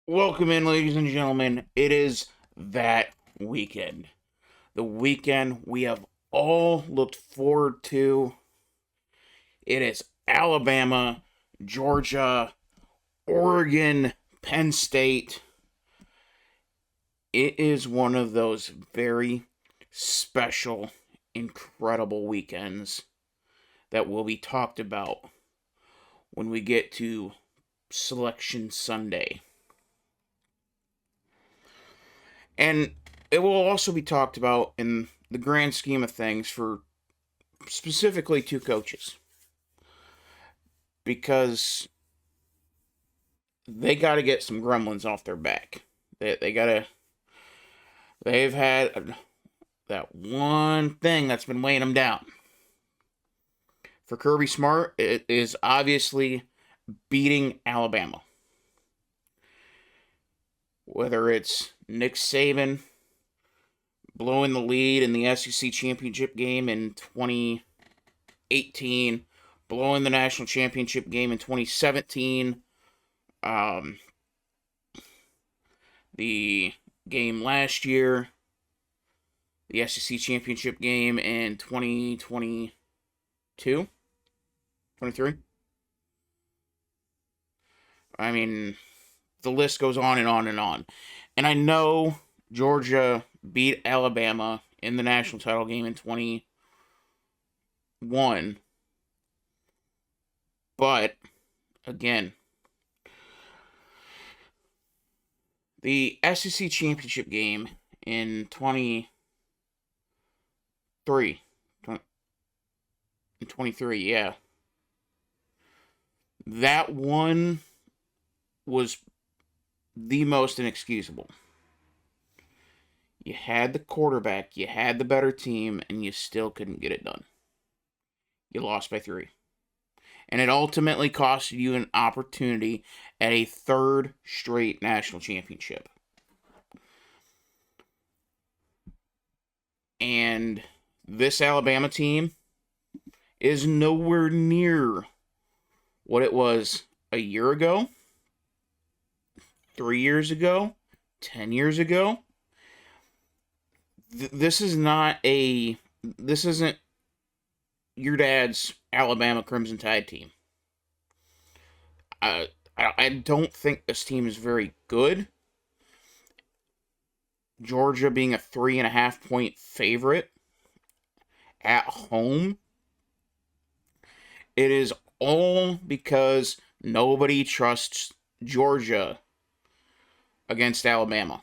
Welcome in, ladies and gentlemen. It is that weekend. The weekend we have all looked forward to. It is Alabama, Georgia, Oregon, Penn State. It is one of those very special, incredible weekends that will be talked about when we get to Selection Sunday. And it will also be talked about in the grand scheme of things for specifically two coaches because they got to get some gremlins off their back. They got to. They've had that one thing that's been weighing them down. For Kirby Smart, it is obviously beating Alabama. Whether it's Nick Saban blowing the lead in the SEC championship game in 2018, blowing the national championship game in 2017, um, the game last year, the SEC championship game in 2022, 23. I mean, the list goes on and on and on. And I know Georgia beat Alabama in the national title game in 21, but again, the SEC championship game in 23, 23, yeah. That one was the most inexcusable. You had the quarterback, you had the better team, and you still couldn't get it done. You lost by 3. And it ultimately cost you an opportunity at a third straight national championship. And this Alabama team is nowhere near what it was a year ago, 3 years ago, 10 years ago. This isn't your dad's Alabama Crimson Tide team. I don't think this team is very good. Georgia being a 3.5 point favorite at home. It is all because nobody trusts Georgia against Alabama.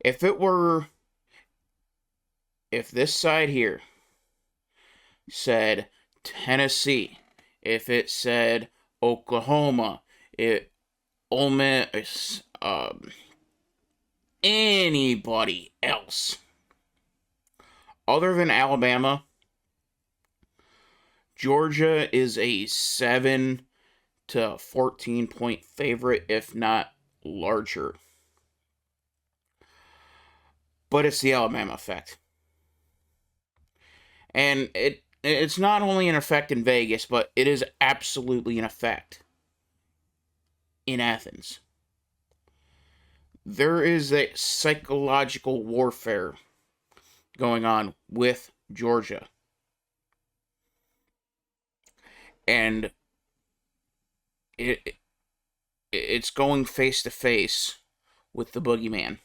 If this side here said Tennessee, if it said Oklahoma, Ole Miss, anybody else other than Alabama, Georgia is a 7 to 14 point favorite, if not larger. But it's the Alabama effect. And it's not only an effect in Vegas, but it is absolutely an effect in Athens. There is a psychological warfare going on with Georgia. And it's going face to face with the boogeyman.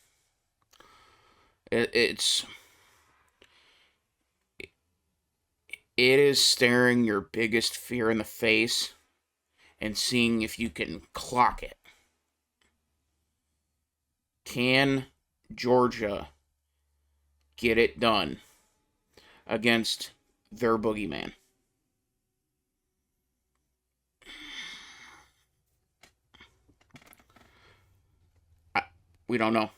It is staring your biggest fear in the face and seeing if you can clock it. Can Georgia get it done against their boogeyman? We don't know.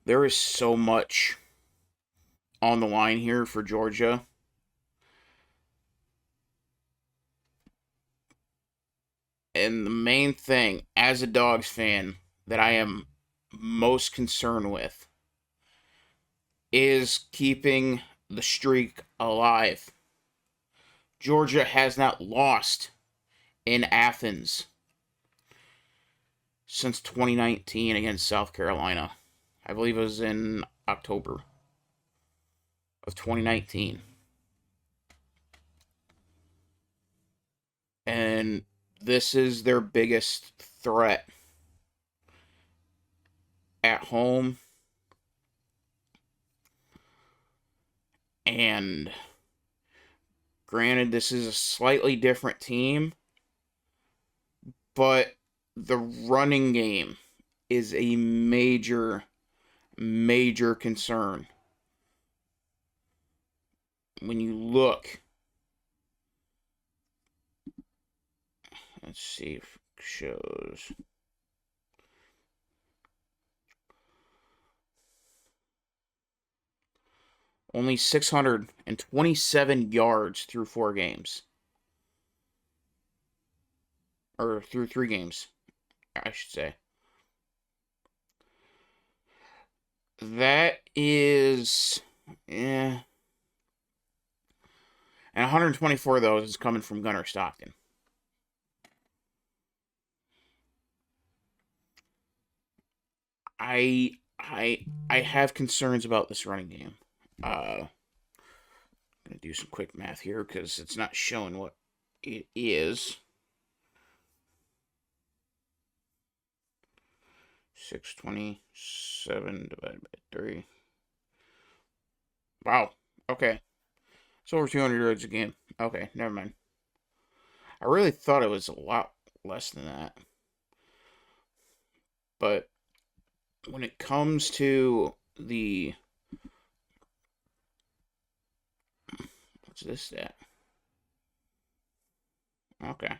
There is so much on the line here for Georgia. And the main thing, as a Dogs fan, that I am most concerned with is keeping the streak alive. Georgia has not lost in Athens since 2019 against South Carolina. I believe it was in October of 2019. And this is their biggest threat at home. And granted, this is a slightly different team, but the running game is a major, major concern. When you look, let's see if it shows. Only 627 yards through 4 games. Or through 3 games, I should say. That is. And 124 of those is coming from Gunnar Stockton. I have concerns about this running game. I'm gonna do some quick math here because it's not showing what it is. 627 divided by 3. Wow. Okay. It's over 200 yards a game. Okay, never mind. I really thought it was a lot less than that. But when it comes to the... What's this stat? Okay.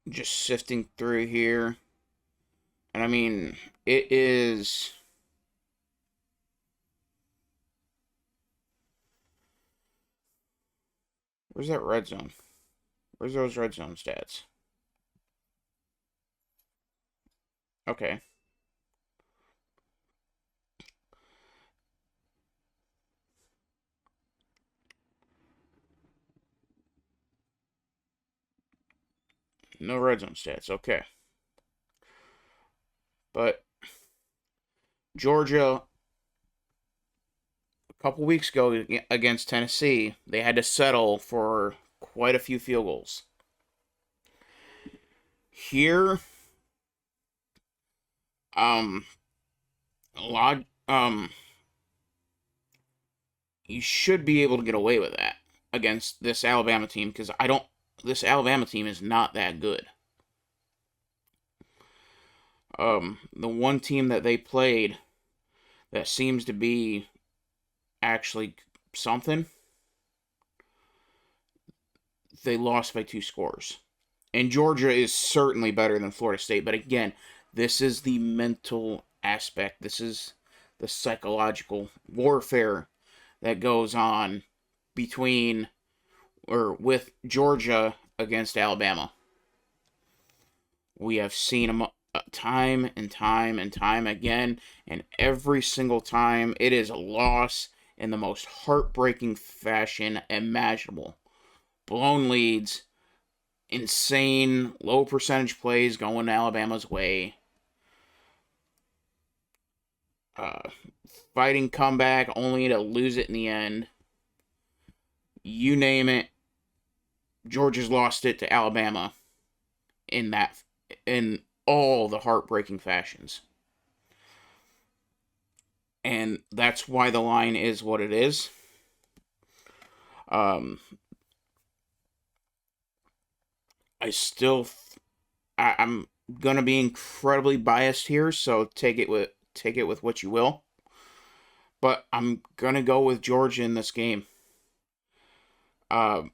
Just sifting through here. And I mean, it is... Where's that red zone? Where's those red zone stats? Okay. No red zone stats. Okay. But Georgia, a couple weeks ago against Tennessee, they had to settle for quite a few field goals. Here, a lot, you should be able to get away with that against this Alabama team because this Alabama team is not that good. The one team that they played that seems to be actually something, they lost by 2 scores. And Georgia is certainly better than Florida State, but again, this is the mental aspect. This is the psychological warfare that goes on between or with Georgia against Alabama. We have seen them time and time and time again, and every single time it is a loss in the most heartbreaking fashion imaginable. Blown leads, insane low percentage plays going Alabama's way. Fighting comeback only to lose it in the end. You name it, Georgia's lost it to Alabama in all the heartbreaking fashions. And that's why the line is what it is. I'm gonna be incredibly biased here, so take it with what you will. But I'm gonna go with Georgia in this game. One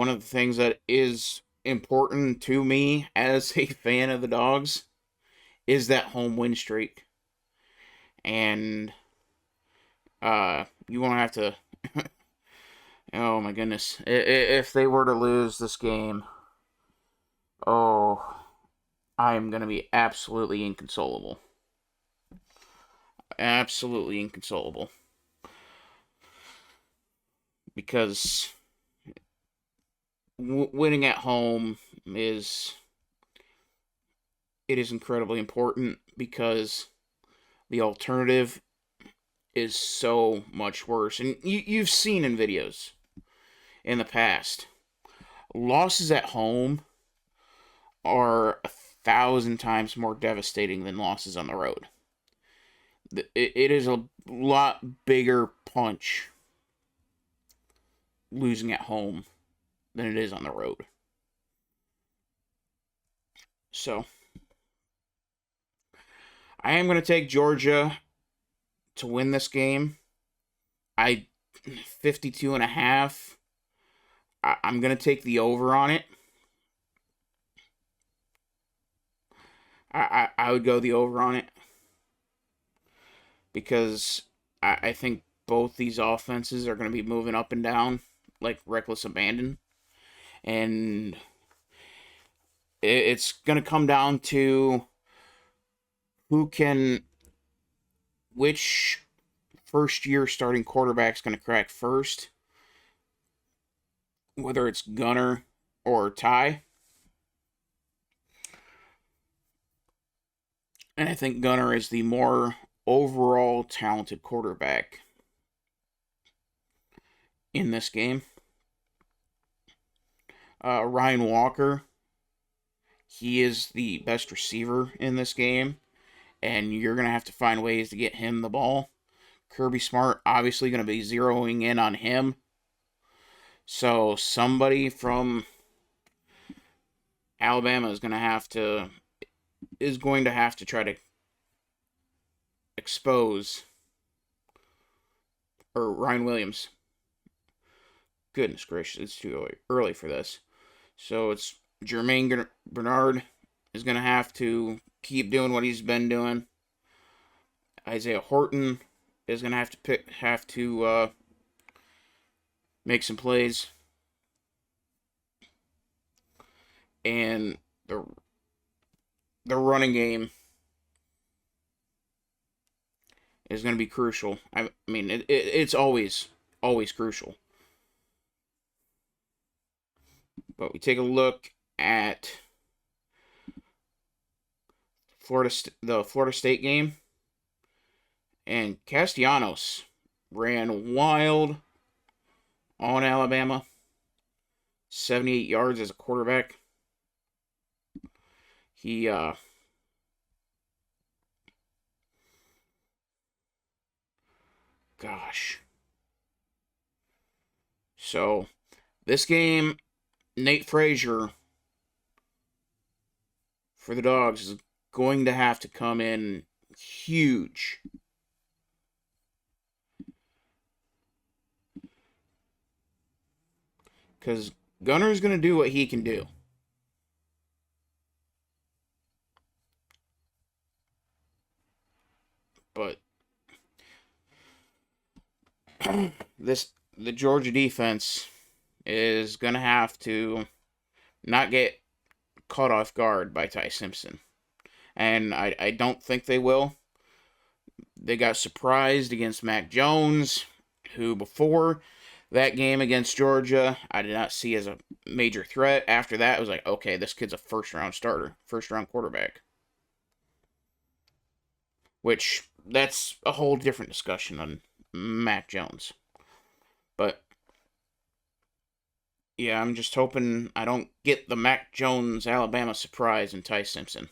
of the things that is important to me as a fan of the Dogs is that home win streak. And you won't have to... Oh my goodness. If they were to lose this game, oh, I'm going to be absolutely inconsolable. Absolutely inconsolable. Because winning at home is it is incredibly important because the alternative is so much worse. And you've seen in videos in the past, losses at home are 1,000 times more devastating than losses on the road. It is a lot bigger punch losing at home than it is on the road. So I am going to take Georgia to win this game. I 52 and a half. I'm going to take the over on it. I would go the over on it because I think both these offenses are going to be moving up and down like reckless abandon. And it's going to come down to who can, which first year starting quarterback's going to crack first, whether it's Gunner or Ty. And I think Gunner is the more overall talented quarterback in this game. Ryan Walker, he is the best receiver in this game, and you're going to have to find ways to get him the ball. Kirby Smart, obviously, going to be zeroing in on him. So somebody from Alabama is going to have to try to expose or Ryan Williams. Goodness gracious, it's too early for this. So it's Jermaine Bernard is going to have to keep doing what he's been doing. Isaiah Horton is going to have to make some plays, and the running game is going to be crucial. I mean, it's always crucial. But we take a look at the Florida State game, and Castellanos ran wild on Alabama. 78 yards as a quarterback. He gosh. So this game, Nate Frazier for the Dogs is going to have to come in huge. Because Gunner's going to do what he can do. But the Georgia defense is going to have to not get caught off guard by Ty Simpson. And I don't think they will. They got surprised against Mac Jones, who before that game against Georgia, I did not see as a major threat. After that, it was like, okay, this kid's a first-round starter, first-round quarterback. Which, that's a whole different discussion on Mac Jones. But, yeah, I'm just hoping I don't get the Mac Jones Alabama surprise and Ty Simpson.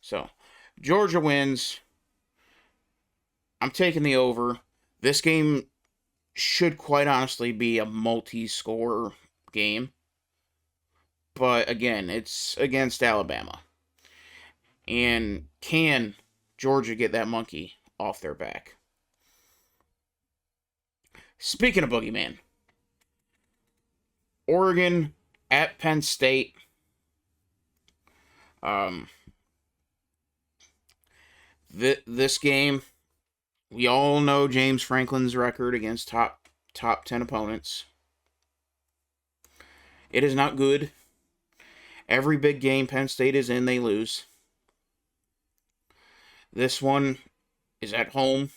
So, Georgia wins. I'm taking the over. This game should quite honestly be a multi-score game. But again, it's against Alabama. And can Georgia get that monkey off their back? Speaking of Boogeyman, Oregon at Penn State. This game, we all know James Franklin's record against top 10 opponents. It is not good. Every big game Penn State is in, they lose. This one is at home.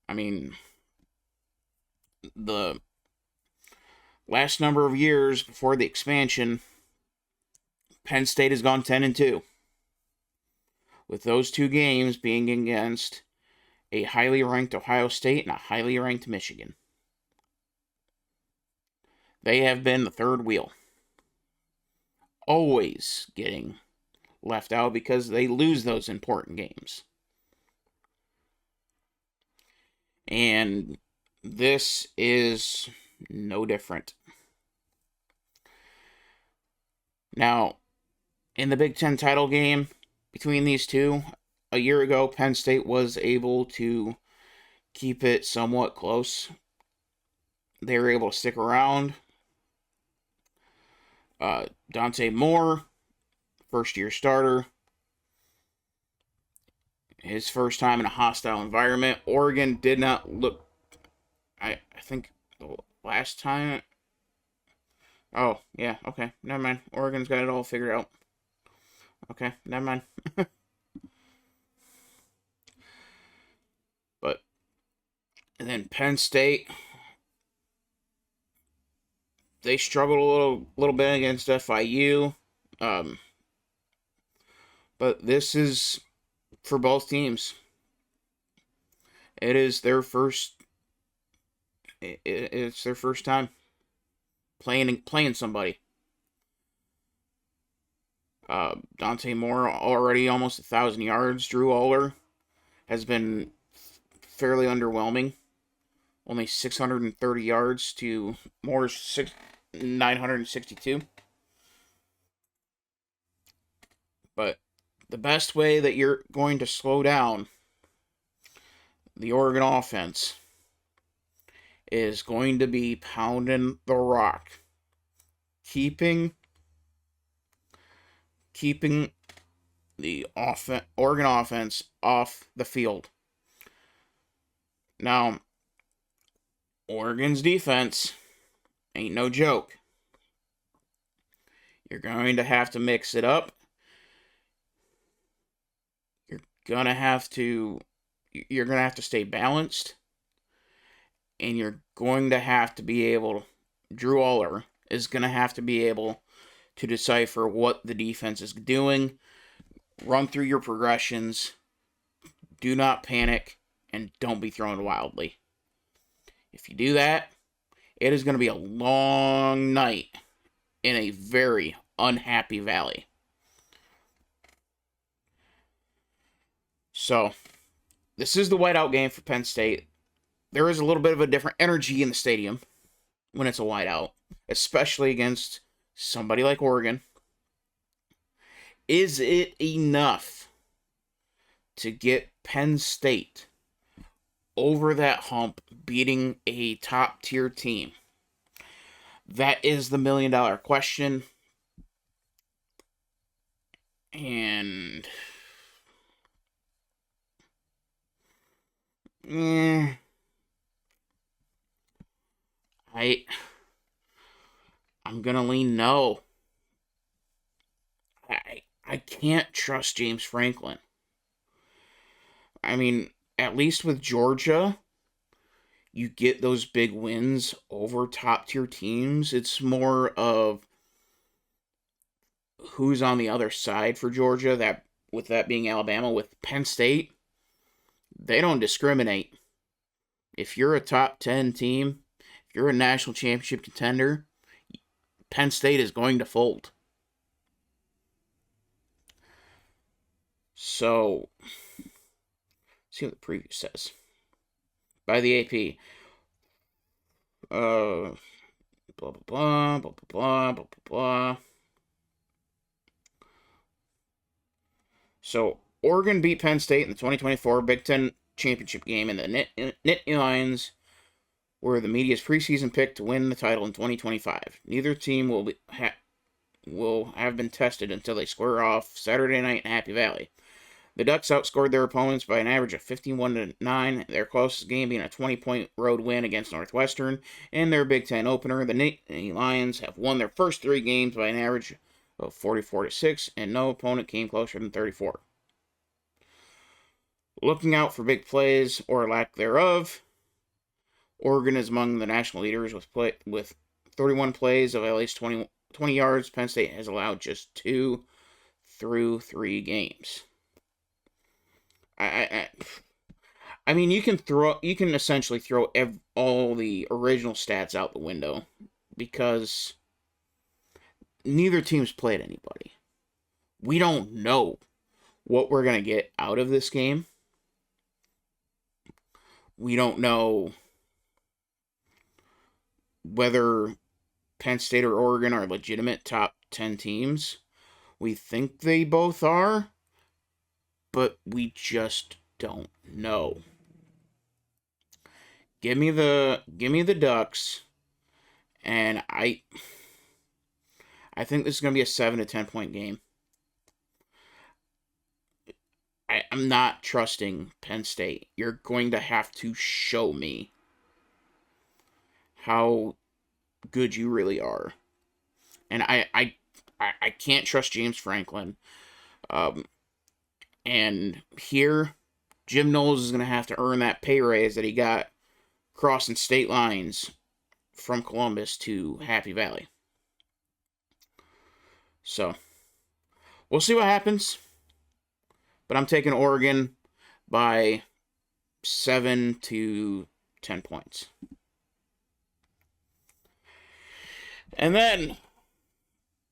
I mean, the last number of years before the expansion, Penn State has gone 10-2. With those two games being against a highly ranked Ohio State and a highly ranked Michigan. They have been the third wheel. Always getting left out because they lose those important games. And this is no different. Now, in the Big Ten title game between these two, a year ago, Penn State was able to keep it somewhat close. They were able to stick around. Dante Moore, first-year starter. His first time in a hostile environment. Oregon did not look... I think the last time... Oh, yeah, okay. Never mind. Oregon's got it all figured out. Okay, never mind. But... And then Penn State... They struggled a little bit against FIU. But this is for both teams. It is their first. It's their first time playing somebody. Dante Moore already almost 1,000 yards. Drew Aller has been fairly underwhelming. Only 630 yards to Moore's 962. But the best way that you're going to slow down the Oregon offense is going to be pounding the rock. Keeping the Oregon offense off the field. Now, Oregon's defense ain't no joke. You're going to have to mix it up. You're gonna have to stay balanced. And you're going to have to be able... Drew Aller is going to have to be able to decipher what the defense is doing. Run through your progressions. Do not panic. And don't be thrown wildly. If you do that, it is going to be a long night in a very unhappy Valley. So, this is the whiteout game for Penn State. There is a little bit of a different energy in the stadium when it's a whiteout, especially against somebody like Oregon. Is it enough to get Penn State over that hump, beating a top-tier team? That is the million-dollar question. And... I'm gonna lean no. I can't trust James Franklin. I mean, at least with Georgia, you get those big wins over top-tier teams. It's more of who's on the other side for Georgia, that with that being Alabama. With Penn State, they don't discriminate. If you're a top 10 team, if you're a national championship contender, Penn State is going to fold. So, see what the preview says. By the AP. Blah, blah, blah, blah, blah, blah, blah, blah. So, Oregon beat Penn State in the 2024 Big Ten Championship game, and the Nittany Lions were the media's preseason pick to win the title in 2025. Neither team will have been tested until they square off Saturday night in Happy Valley. The Ducks outscored their opponents by an average of 51-9, their closest game being a 20-point road win against Northwestern. In their Big Ten opener, the Nittany Lions have won their first 3 games by an average of 44-6, and no opponent came closer than 34. Looking out for big plays or lack thereof, Oregon is among the national leaders with 31 plays of at least 20 yards. Penn State has allowed just 2 through 3 games. I mean, you can essentially throw all the original stats out the window because neither team's played anybody. We don't know what we're going to get out of this game. We don't know whether Penn State or Oregon are legitimate top 10 teams. We think they both are, but we just don't know. Give me the Ducks, and I think this is going to be a 7 to 10 point game. I'm not trusting Penn State. You're going to have to show me how good you really are. And I can't trust James Franklin. And here, Jim Knowles is going to have to earn that pay raise that he got crossing state lines from Columbus to Happy Valley. So, we'll see what happens. But I'm taking Oregon by 7 to 10 points. And then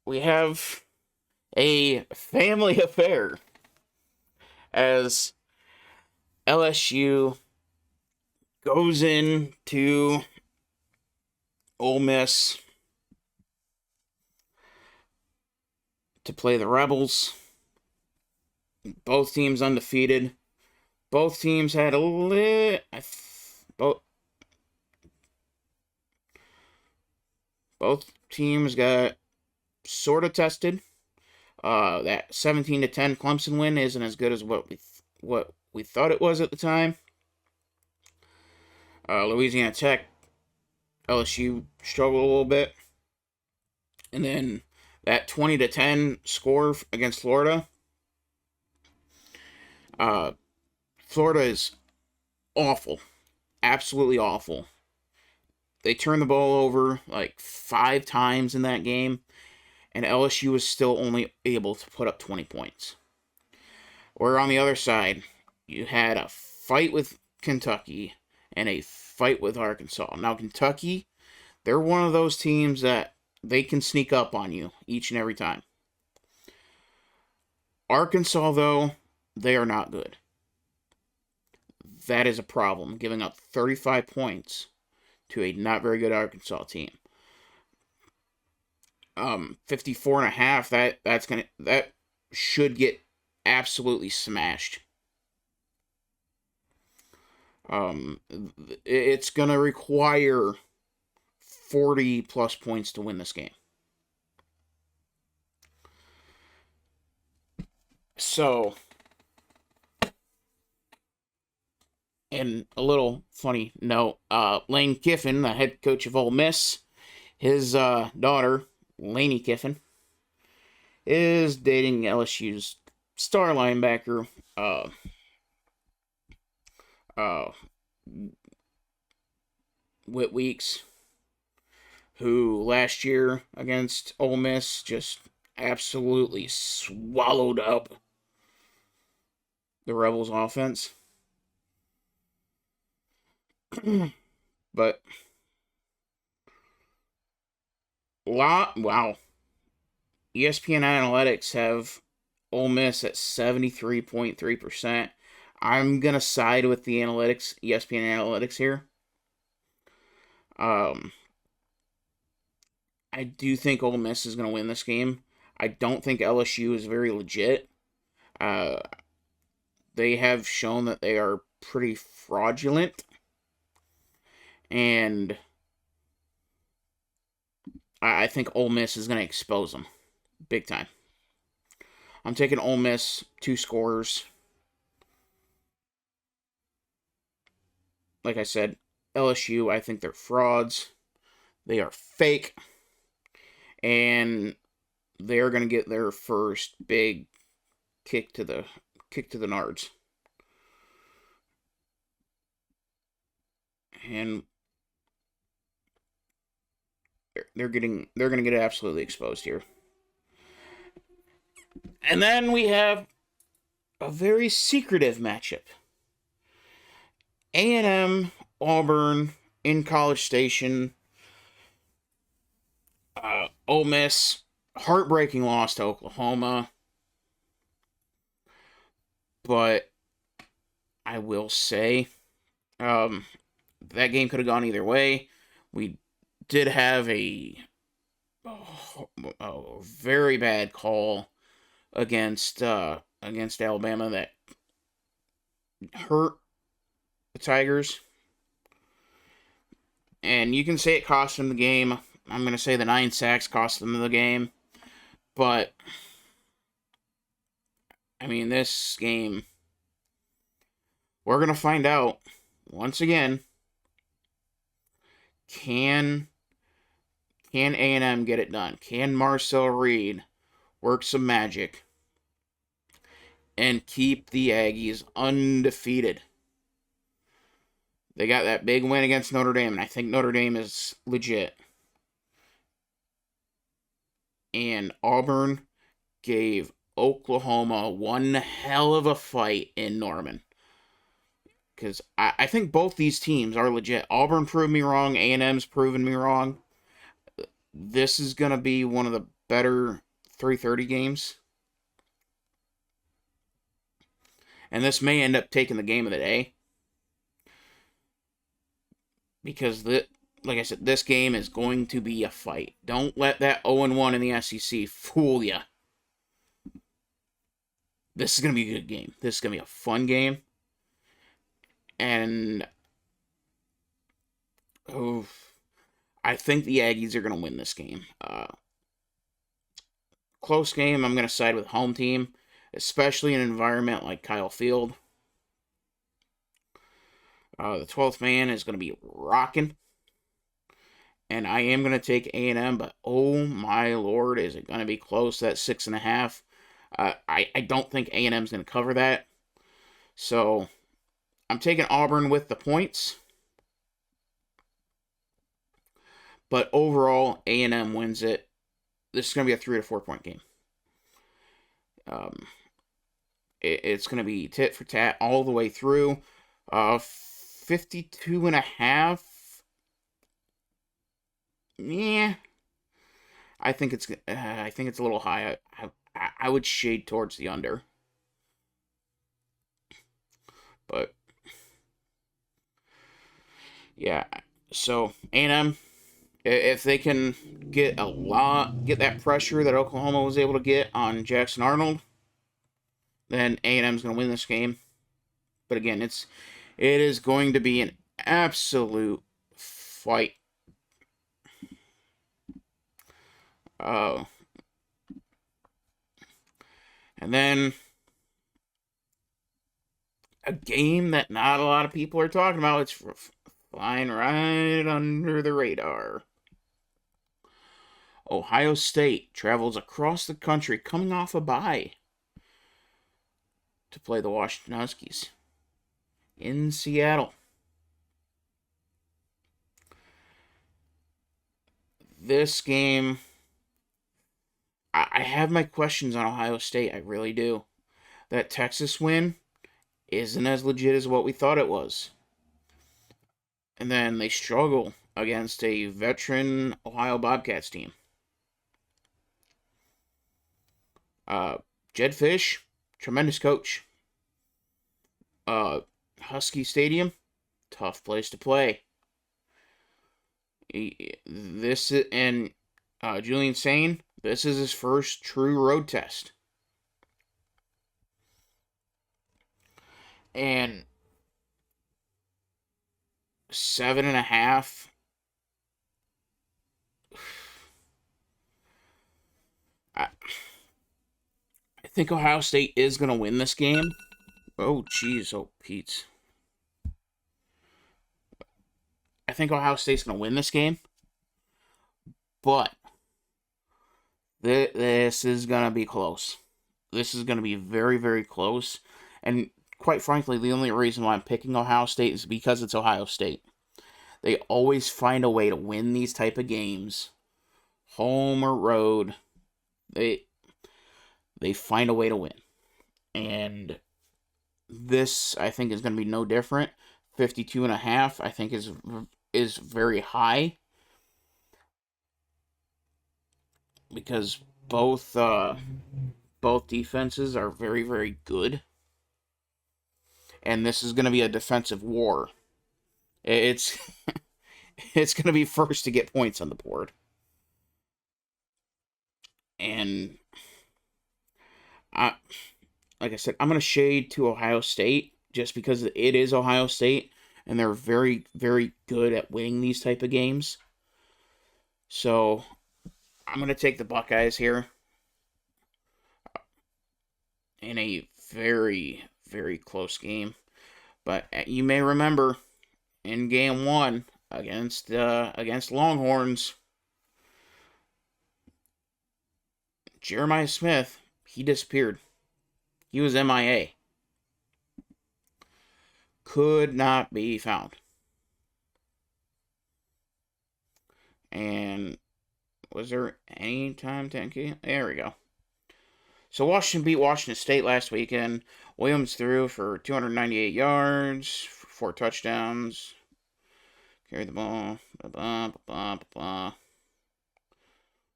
we have a family affair as LSU goes into Ole Miss to play the Rebels. Both teams undefeated. Both teams had both teams got sort of tested. That 17 to 10 Clemson win isn't as good as what we thought it was at the time. Louisiana Tech, LSU struggled a little bit, and then that 20 to 10 score against Florida. Florida is awful, absolutely awful. They turned the ball over like 5 times in that game, and LSU was still only able to put up 20 points. Where on the other side, you had a fight with Kentucky and a fight with Arkansas. Now, Kentucky, they're one of those teams that they can sneak up on you each and every time. Arkansas, though, they are not good. That is a problem, giving up 35 points to a not very good Arkansas team. 54.5, that should get absolutely smashed. It's gonna require 40 plus points to win this game. So, and a little funny note, Lane Kiffin, the head coach of Ole Miss, his daughter, Lainey Kiffin, is dating LSU's star linebacker, Whit Weeks, who last year against Ole Miss just absolutely swallowed up the Rebels' offense. But wow. ESPN Analytics have Ole Miss at 73.3%. I'm going to side with the ESPN Analytics here. I do think Ole Miss is going to win this game. I don't think LSU is very legit. They have shown that they are pretty fraudulent. And I think Ole Miss is going to expose them. Big time. I'm taking Ole Miss 2 scores. Like I said, LSU, I think they're frauds. They are fake. And they are going to get their first big kick to the nards. and they're gonna get absolutely exposed here. And then we have a very secretive matchup: A&M Auburn in College Station. Ole Miss, heartbreaking loss to Oklahoma, but I will say, um, that game could have gone either way. We did have a very bad call against Alabama that hurt the Tigers, and you can say it cost them the game. I'm gonna say the 9 sacks cost them the game, but I mean, this game, we're gonna find out once again. Can A&M get it done? Can Marcel Reed work some magic and keep the Aggies undefeated? They got that big win against Notre Dame, and I think Notre Dame is legit. And Auburn gave Oklahoma one hell of a fight in Norman. Because I think both these teams are legit. Auburn proved me wrong. A&M's proven me wrong. This is going to be one of the better 3:30 games. And this may end up taking the game of the day. Because, like I said, this game is going to be a fight. Don't let that 0-1 in the SEC fool you. This is going to be a good game. This is going to be a fun game. And I think the Aggies are going to win this game. Close game, I'm going to side with home team, especially in an environment like Kyle Field. The 12th man is going to be rocking. And I am going to take A&M, but oh my lord, is it going to be close? That 6.5. I don't think A&M is going to cover that. So I'm taking Auburn with the points. But overall, A&M wins it. This is going to be a 3 to 4 point game. It's going to be tit for tat all the way through. 52.5. Yeah, I think it's a little high. I would shade towards the under, but yeah. So A&M, if they can get that pressure that Oklahoma was able to get on Jackson Arnold, then A&M's going to win this game. But again, it is going to be an absolute fight. And then a game that not a lot of people are talking about. It's flying right under the radar. Ohio State travels across the country coming off a bye to play the Washington Huskies in Seattle. This game, I have my questions on Ohio State. I really do. That Texas win isn't as legit as what we thought it was. And then they struggle against a veteran Ohio Bobcats team. Jed Fish, tremendous coach. Husky Stadium, tough place to play. Julian Sain, this is his first true road test. And 7.5. I think Ohio State is going to win this game. Oh, jeez. Oh, Pete. I think Ohio State's going to win this game. But this is going to be close. This is going to be very, very close. And quite frankly, the only reason why I'm picking Ohio State is because it's Ohio State. They always find a way to win these type of games, home or road. They they find a way to win. And this, I think, is going to be no different. 52.5, I think, is very high because both defenses are very, very good, and this is going to be a defensive war. It's it's going to be first to get points on the board, and I, like I said, I'm going to shade to Ohio State just because it is Ohio State, and they're very, very good at winning these type of games. So I'm going to take the Buckeyes here in a very, very close game. But you may remember in game one against Longhorns, Jeremiah Smith, he disappeared. He was MIA. Could not be found. And was there any time 10K? There we go. So Washington beat Washington State last weekend. Williams threw for 298 yards, 4 touchdowns. Carried the ball.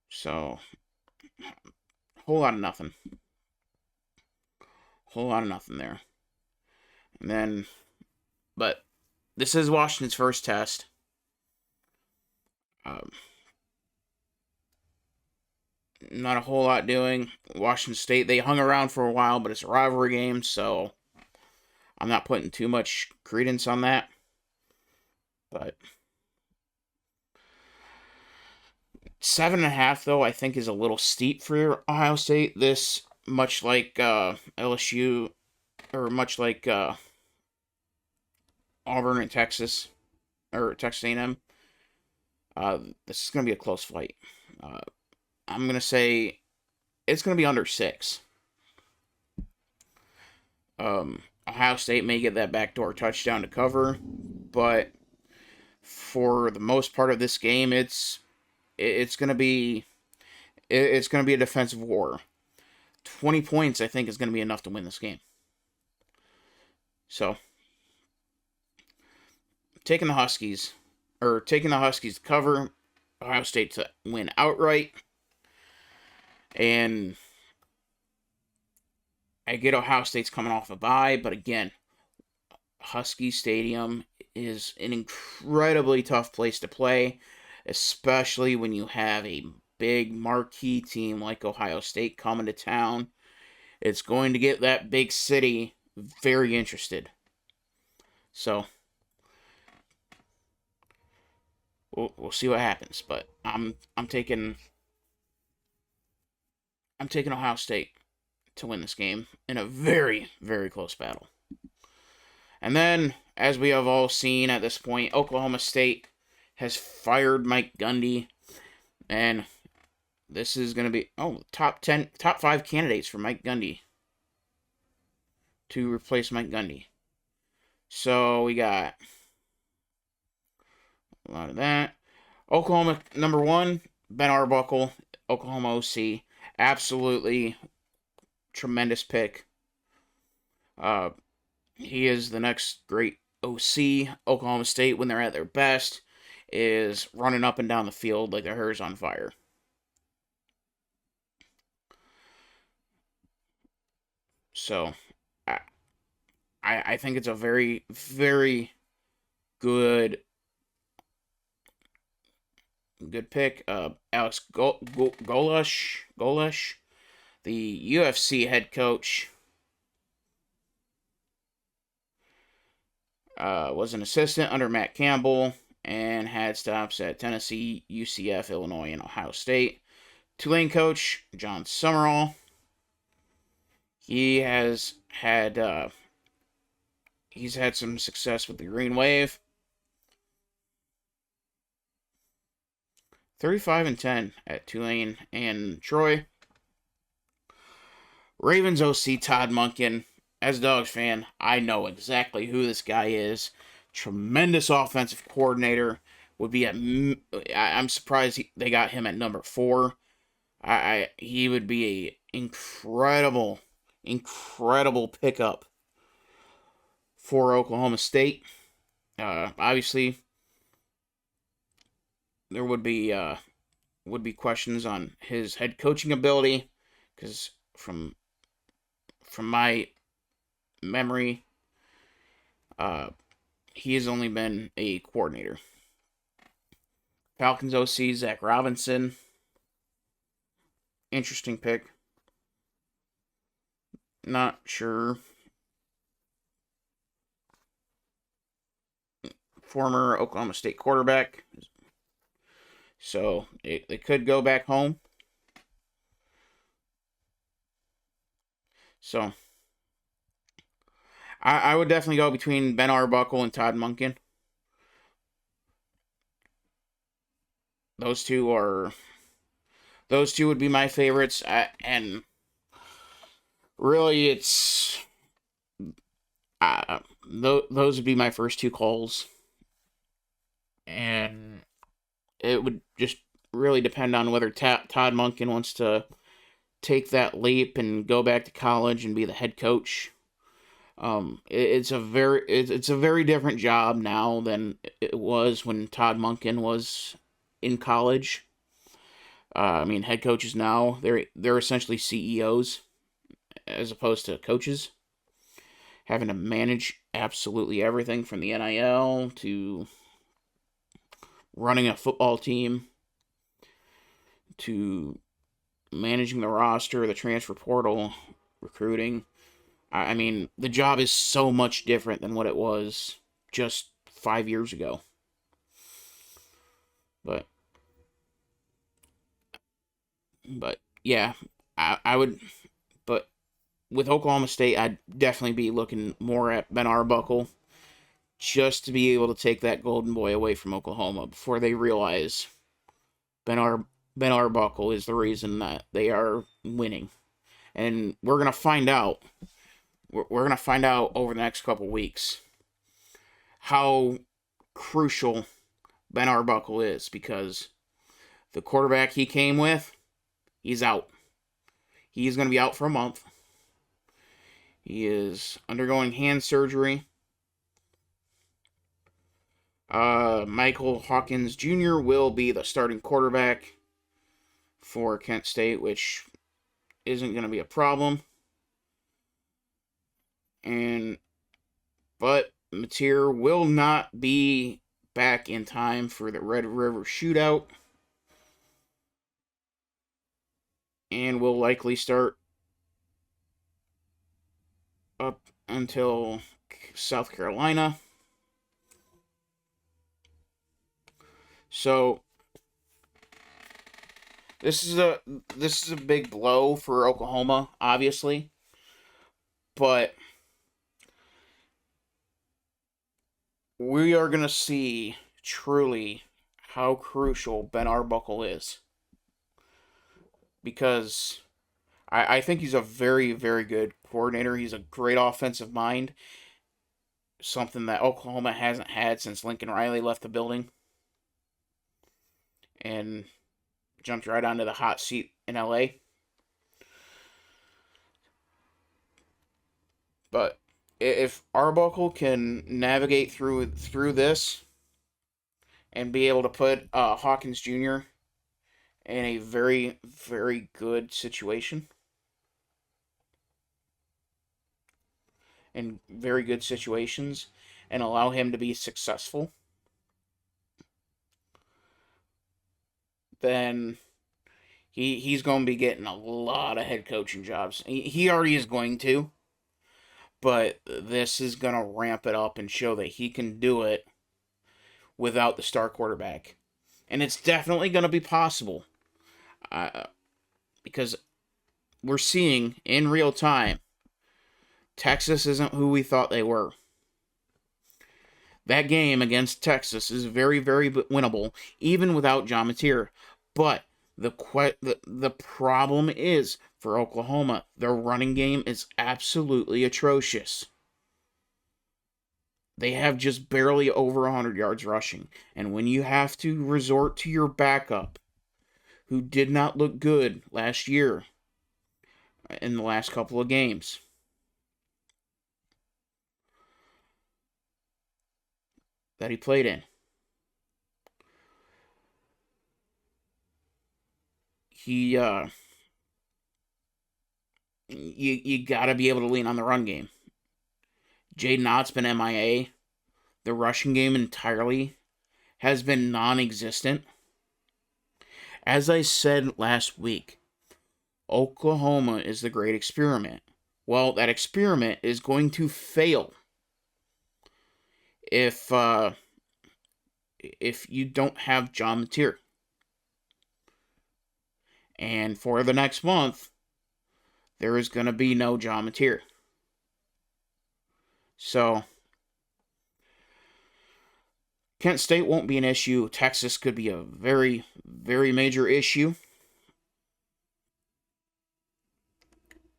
So, whole lot of nothing. Whole lot of nothing there. And then, but this is Washington's first test. Not a whole lot doing. Washington State, they hung around for a while, but it's a rivalry game, so I'm not putting too much credence on that. But 7.5, though, I think is a little steep for Ohio State. This, much like LSU, or much like Auburn and Texas, or Texas A&M, this is going to be a close fight. I'm going to say it's going to be under 6. Ohio State may get that backdoor touchdown to cover, but for the most part of this game, it's going to be a defensive war. 20 points, I think, is going to be enough to win this game. So, taking the Huskies to cover, Ohio State to win outright. And I get Ohio State's coming off a bye, but again, Husky Stadium is an incredibly tough place to play, especially when you have a big marquee team like Ohio State coming to town. It's going to get that big city very interested. So, we'll see what happens, but I'm taking Ohio State to win this game in a very, very close battle. And then, as we have all seen at this point, Oklahoma State has fired Mike Gundy, and this is going to be top 5 candidates for Mike Gundy to replace Mike Gundy. So we got a lot of that. Oklahoma number 1, Ben Arbuckle, Oklahoma OC. Absolutely tremendous pick. He is the next great OC. Oklahoma State, when they're at their best, is running up and down the field like their hair is on fire. So, I think it's a very, very good pick. Alex Golesh, the UFC head coach, was an assistant under Matt Campbell and had stops at Tennessee, UCF, Illinois, and Ohio State. Tulane coach John Summerall. He's had some success with the Green Wave. 35-10 at Tulane and Troy. Ravens OC Todd Monken. As a Dogs fan, I know exactly who this guy is. tremendous offensive coordinator. Would be at. I'm surprised they got him at number 4. He would be a incredible pickup for Oklahoma State. Obviously, there would be questions on his head coaching ability, because from my memory, he has only been a coordinator. Falcons OC Zach Robinson, interesting pick. Not sure. Former Oklahoma State quarterback, so they could go back home. So I would definitely go between Ben Arbuckle and Todd Monken. Those two would be my favorites, and really it's those would be my first 2 calls, and it would just really depend on whether Todd Monken wants to take that leap and go back to college and be the head coach. It's a very different job now than it was when Todd Monken was in college. I mean, head coaches now, they're essentially CEOs as opposed to coaches, having to manage absolutely everything from the NIL to running a football team to managing the roster, the transfer portal, recruiting. I mean, the job is so much different than what it was just 5 years ago. But yeah, I would. But with Oklahoma State, I'd definitely be looking more at Ben Arbuckle, just to be able to take that golden boy away from Oklahoma before they realize Ben Arbuckle is the reason that they are winning. And we're gonna find out. We're gonna find out over the next couple weeks how crucial Ben Arbuckle is, because the quarterback he came with, he's out. He's going to be out for a month. He is undergoing hand surgery. Michael Hawkins Jr. will be the starting quarterback for Kent State, which isn't going to be a problem. But Mateer will not be back in time for the Red River Shootout, and will likely start up until South Carolina. So this is a big blow for Oklahoma, obviously, but we are going to see truly how crucial Ben Arbuckle is, because I think he's a very, very good coordinator. He's a great offensive mind, something that Oklahoma hasn't had since Lincoln Riley left the building and jumped right onto the hot seat in LA. But if Arbuckle can navigate through this and be able to put Hawkins Jr. in a very, very good situation, in very good situations, and allow him to be successful, then he's going to be getting a lot of head coaching jobs. He already is going to, but this is going to ramp it up and show that he can do it without the star quarterback. And it's definitely going to be possible, because we're seeing in real time Texas isn't who we thought they were. That game against Texas is very, very winnable, even without John Mateer. But the problem is, for Oklahoma, their running game is absolutely atrocious. They have just barely over 100 yards rushing. And when you have to resort to your backup, who did not look good last year in the last couple of games, that he played in, he you got to be able to lean on the run game. Jaden Ott's been MIA. The rushing game entirely has been non-existent. As I said last week, Oklahoma is the great experiment. Well, that experiment is going to fail if you don't have John Mateer. And for the next month, there is going to be no John Mateer. So, Kent State won't be an issue. Texas could be a very, very major issue.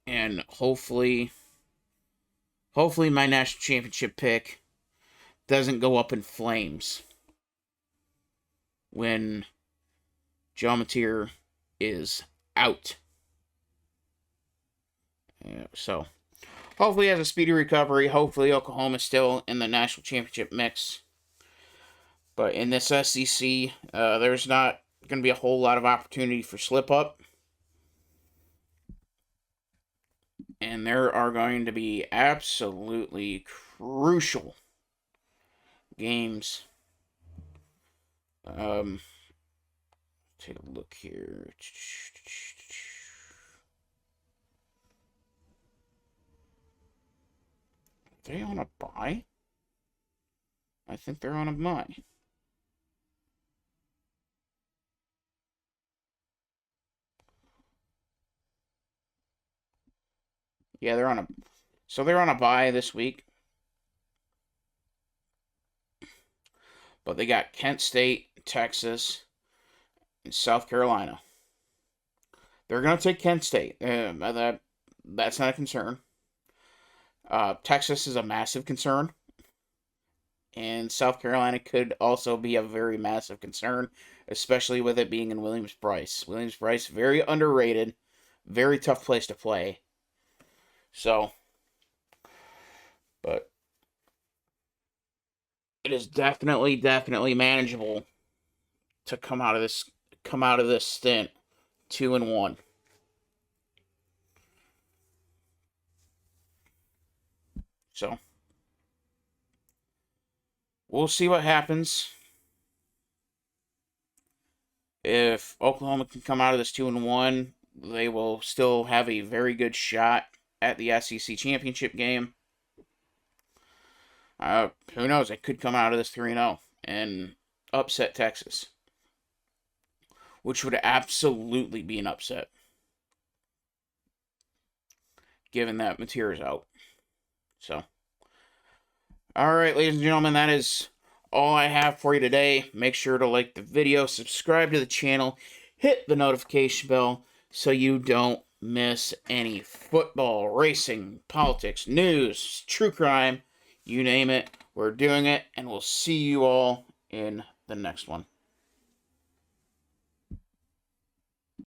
And hopefully my national championship pick doesn't go up in flames when John Mateer is out. So, hopefully he has a speedy recovery. Hopefully Oklahoma's still in the national championship mix. But in this SEC, there's not going to be a whole lot of opportunity for slip-up. And there are going to be absolutely crucial games. Take a look here. Are they on a bye? I think they're on a bye. Yeah, they're on a bye this week. But they got Kent State, Texas, and South Carolina. They're going to take Kent State. That's not a concern. Texas is a massive concern. And South Carolina could also be a very massive concern, especially with it being in Williams-Brice. Williams-Brice, very underrated, very tough place to play. So, but it is definitely manageable to come out of this stint 2-1. So, we'll see what happens. If Oklahoma can come out of this 2-1, they will still have a very good shot at the SEC championship game. Who knows? They could come out of this 3-0 and upset Texas, which would absolutely be an upset, given that Mateer is out. So, all right, ladies and gentlemen, that is all I have for you today. Make sure to like the video, subscribe to the channel, hit the notification bell so you don't miss any football, racing, politics, news, true crime, you name it. We're doing it, and we'll see you all in the next one.